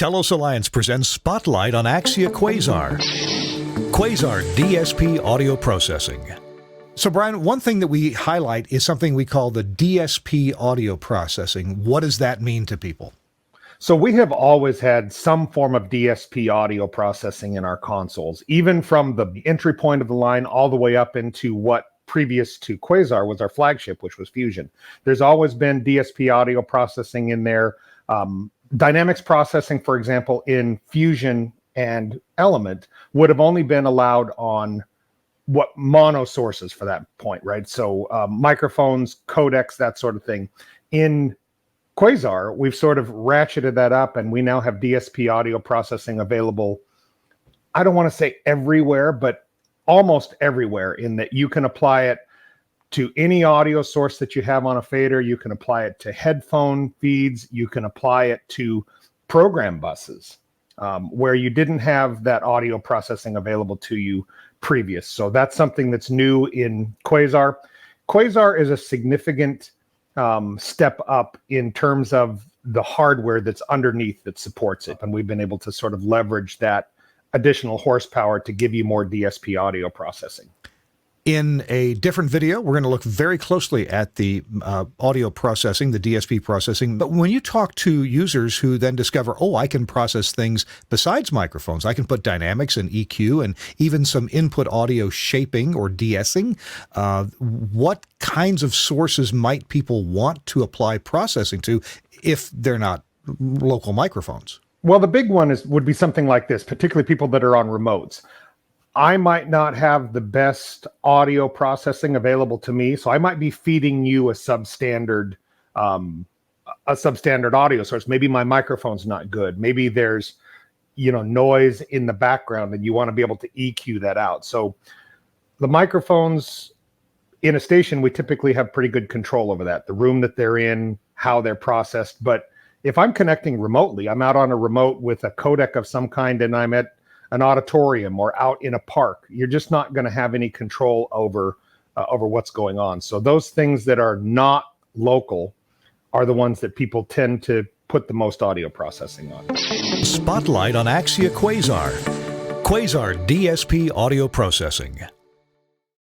Telos Alliance presents Spotlight on Axia Quasar. Quasar DSP audio processing. So, Brian, one thing that we highlight is something we call the DSP audio processing. What does that mean to people? So we have always had some form of DSP audio processing in our consoles, even from the entry point of the line all the way up into what previous to Quasar was our flagship, which was Fusion. There's always been DSP audio processing in there. Dynamics processing, for example, in Fusion and Element would have only been allowed on what mono sources for that point, right? So microphones, codecs, that sort of thing. In Quasar, we've sort of ratcheted that up, and we now have DSP audio processing available. I don't want to say everywhere, but almost everywhere, in that you can apply it to any audio source that you have on a fader. You can apply it to headphone feeds. You can apply it to program buses where you didn't have that audio processing available to you previous. So that's something that's new in Quasar. Quasar is a significant step up in terms of the hardware that's underneath that supports it. And we've been able to sort of leverage that additional horsepower to give you more DSP audio processing. In a different video, we're going to look very closely at the audio processing, the DSP processing. But when you talk to users who then discover, oh, I can process things besides microphones, I can put dynamics and EQ and even some input audio shaping or de-essing, what kinds of sources might people want to apply processing to if they're not local microphones? Well, the big one would be something like this, particularly people that are on remotes. I might not have the best audio processing available to me, so I might be feeding you a substandard audio source. Maybe my microphone's not good. Maybe there's, noise in the background, and you want to be able to EQ that out. So the microphones in a station, we typically have pretty good control over that, the room that they're in, how they're processed. But if I'm connecting remotely, I'm out on a remote with a codec of some kind, and I'm at an auditorium or out in a park, you're just not going to have any control over what's going on. So those things that are not local are the ones that people tend to put the most audio processing on. Spotlight on Axia Quasar. Quasar DSP audio processing.